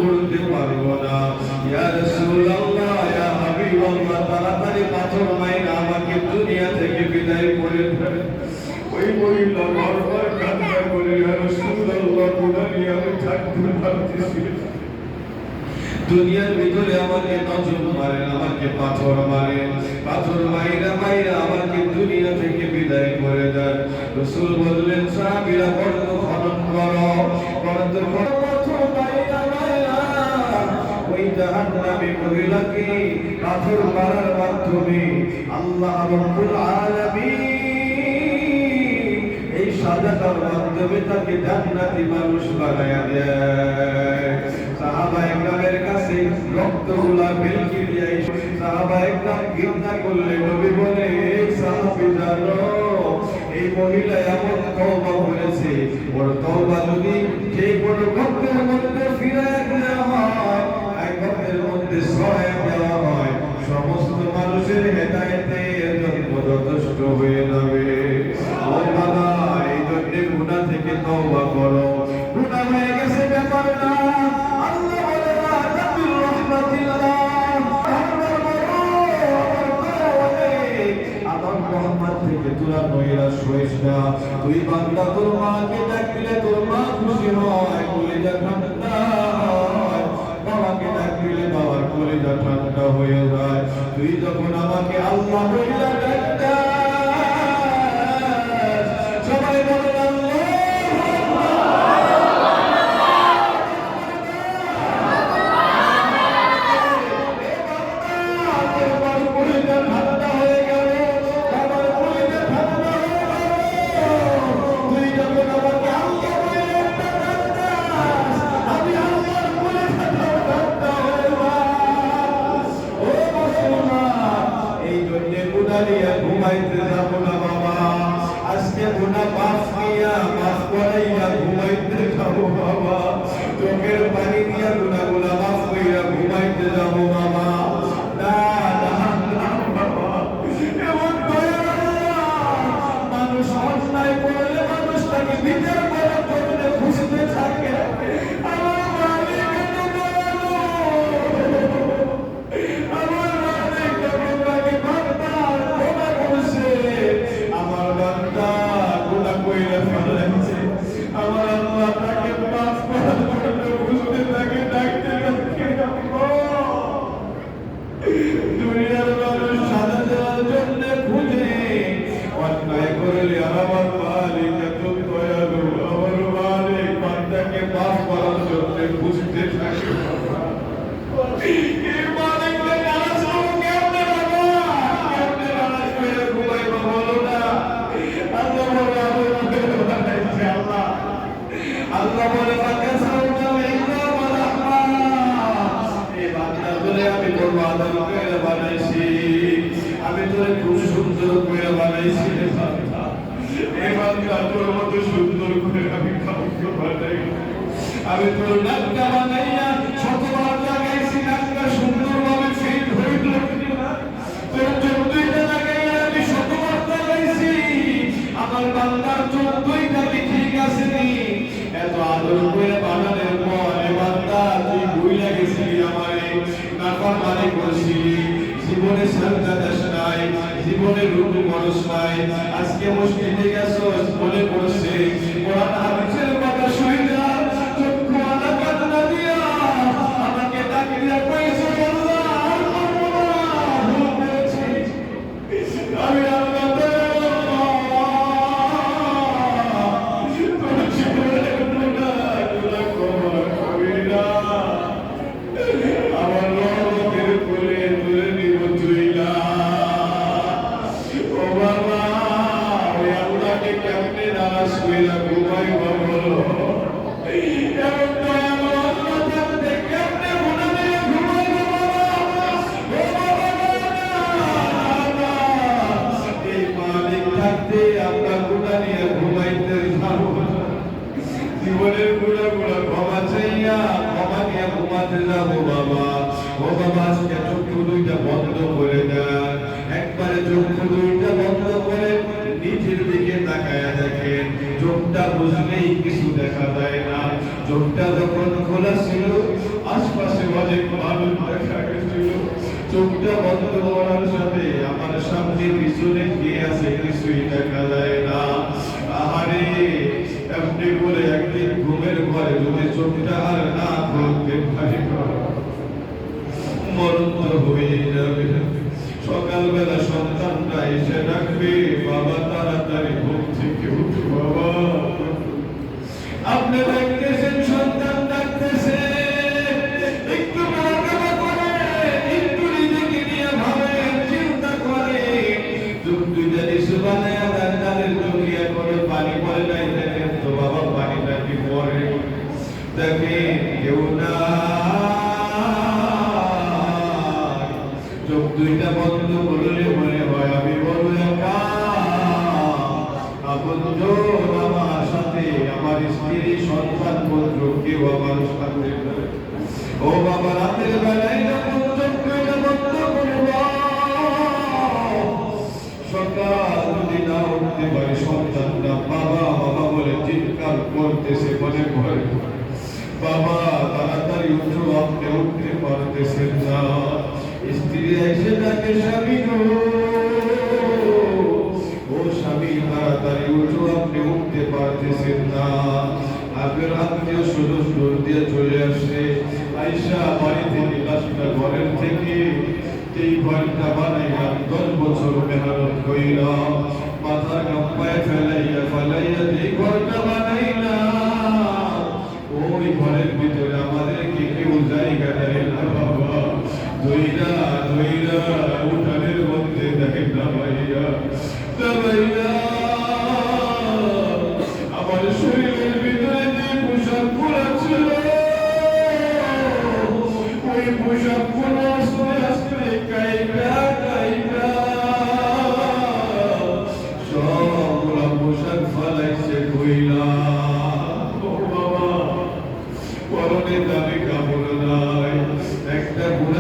করতে পারবো না। ইয়া রাসূলুল্লাহ, ইয়া হাবিবাল্লাহ, তাড়াতাড়ি পাথর মাইরা আমাকে দুনিয়া থেকে বিদায় করে দেন। ওই মহিলা বারবার কান্না করে, ইয়া রাসূলুল্লাহ, দুনিয়ায় আমি থাকতে পারতেছি না। দুনিয়ার ভিতরে আমাকে নজর মারেন, আমাকে পাথর মারেন, পাথর মাইরা মাইরা আমাকে দুনিয়া থেকে বিদায় করে দেন। রাসূল বললেন, সাহাবীরা বর্ণ খনন করো, বর্ণ পাথর মাইরা মাইরা ওই জাহান্নামী মহিলাকে পাথর মারার মাধ্যমে আল্লাহ রাব্বুল আলামিন এই সাজাটার মাধ্যমে তাকে জান্নাতি মানুষ বানায়া দেয়। সাহাবায়ে কেরামের কাছে রক্তগুলা বেলকি দিয়ে সাহাবায়ে কেরাম ঘৃণা করলে নবী বলে, এই সাহাবী জানো এই মহিলা এমন তওবা করেছে, ওর তওবা যদি সেই বড় গর্তের মধ্যে ফিরায় দেওয়া হয়, এক গর্তের মধ্যে সরায় দেওয়া হয়, সমস্ত মানুষের হেদায়েতের জন্য যথেষ্ট হয়ে যাবে। ও বাবা, এই জন্য গুনাহ থেকে তওবা করো। গুনাহ হয়ে গেছে ব্যাপার না, আল্লাহ বলে না তাবির রাহমাতিল্লাহ, আদম রহমত থেকে তোরা নৈরাশ হইস না। তুই বান্দা তোর মাকে ডাকলে তোর মা খুশি হয়, কলিজা ঠান্ডা হয়, বাবাকে ডাকলে বাবার কলিজা ঠান্ডা হয়ে যায়। তুই যখন আমাকে আল্লাহ বইলা ডাকতা, সবাই বলে ঘুমাইতে যাব না বাবা, আজকে গুনাহ মাফ দিয়া মাফ করাইয়া ঘুমাইতে যাব বাবা, চোখের পানি দিয়া গুনাহগুলো মাফ কইরা ঘুমাইতে যাব বাবা। না না না বাবা, এমন দয়া মানুষ অন্যায় করলে মানুষটাকে বিচার করার জন্য খুঁজতে থাকে। আমার মালিক এত দয়ালু, আমার মালিক আমাকে বারবার ক্ষমা করছে, আমার বান্দা গুনাহ কইরা ফেলেছে, আমার আল্লাহ তাকে মাফ করার জন্য খুঁজতে থাকে, ডাকতে থাকে। দুনিয়ার মানুষ সাজা দেওয়ার জন্য খুঁজে, অন্যায় করলে আমার মালিক এত দয়ালু, আমার মালিক বান্দাকে মাফ করার জন্য খুঁজতে থাকে। এই মালিককে নারাজ করবো কেমনে বাবা, কেমনে নারাজ করে ঘুমাইবো বলো না। আল্লাহ বলে বানাইছে, আল্লাহ আল্লাহ বলে এই বান্দা তোরে আমি তোর আদর করে বানাইছি, আমি তোরে খুব সুন্দর করে বানাইছি রে বান্দা, এই বান্দা তোর মতো সুন্দর করে আমি কাউকে বানাই, আমি তোর নাকটা বানাইয়া শতবার লাগাইছি, নাকটা সুন্দরভাবে ফিট হইল না, তোর চোখ দুইটা লাগাইয়া আমি শতবার লাগাইছি, আমার বান্দার চোখ দুইটা কি ঠিক আছে নি? এত আদর করে বানানোর পর এ বান্দা তুই ভুইলা গেছিলি, আমারে নাফরমানি করছিলি, জীবনে সাজদা দাস নাই, জীবনে রুকু করস নাই, আজকে মসজিদে গেছস বলে পড়ছে কোরআন হাদিসের কথা শুইনা চক্ষু আনা কান্না দিয়া আমাকে ডাকিয়া কইছো, আল্লাহ ভুল করেছি, আমি আল্লাহ আমার রহমতের কোলে তুলে নিব তুইলা। ও বাবা, ওই আল্লাহকে কেমনে নারাজ কইরা ঘুমাইবা বলো? এমন দয়ালু আল্লাহ থাকতে কেমনে গুনাহ নিয়ে ঘুমাইবা বাবা? ও বাবা, এই মালিক থাকতে আমরা গুনাহ নিয়ে ঘুমাইতে যাবো না। জীবনের গুনাহগুলো ক্ষমা চাইয়া ক্ষমা নিয়ে ঘুমাতে যাবো বাবা। ও বাবা, আজকে চক্ষু দুইটা বন্ধ করে দেন, একবারে চক্ষু দুইটা বন্ধ করে নিচের দিকে তাকায়া দেখেন, চোখটা বুঝলেই কিছু দেখা যায় না, চোখটা যখন খোলা ছিল আশপাশে অনেক মানুষ দেখা গেছিল। চোখটা বন্ধ করার সাথে আমার সামনে পিছনে কে আছে কিছুই দেখা যায় না। আহারে এমনি করে একদিন ঘুমের ঘরে যদি চোখটা আর না খুলতে পারি মরণ তো হয়ে যাবে। সকালবেলা সন্তানরা এসে ডাকবে, বাবা তাড়াতাড়ি ঘুম থেকে উঠো বাবা। আপনি দেখতেছেন সন্তান ডাকতেছে, একটু মনোযোগ করে একটু নিজেকে নিয়ে ভাবেন, চিন্তা করে। চোখ দুইটা দিশু বানায় তার গালের চোখিয়া করে পানি পড়ে নাই, দেখেন তো বাবা পানিটা কি পড়ে, দেখেন কেউ না। চোখ দুইটা বন্ধ করলে মনে হয় আমি বড় একা। আপনজন আমার সাথে, আমার স্ত্রী সন্তান পুত্র কেউ আমার সাথে নাই। ও বাবা রাতের বেলায় যখন চোখ দুইটা বন্ধ করব, সকাল যদি না উঠতে পারে সন্তানটা বাবা বাবা বলে চিৎকার করতেছে মনে করে, বাবা তাড়াতাড়ি উঠো, আপনি উঠতে পারতেছেন না। স্ত্রী এসে ডাকে, স্বামী গো, ও স্বামী তাড়াতাড়ি উঠো, আপনি উঠতে পারতেছেন না। আপনার আত্মীয় স্বজন দূর দিয়ে চলে আসে, আইসা বাড়ি থেকে লাশটা ঘরের থেকে এই ঘরটা বানাইলাম 10 বছর মেহনত কইলাম, মাথার গাম্পায় ফেলাইয়া ফেলাইয়া এই ঘরটা বানাইলাম। ওই ঘরের ভিতরে আমাদেরকে কেউ জায়গা দেয় না বাবা। ধইরা ধইরা উঠানের মধ্যে দেখেন না ভাইয়া, ভাইয়া আমার শরীরের ভিতরে যে পোশাক পরা ছিল, ওই পোশাক পরা আস্তে আস্তে কাইটা কাইটা সবগুলা পোশাক ফালাইছে কইলা। ও বাবা পরনে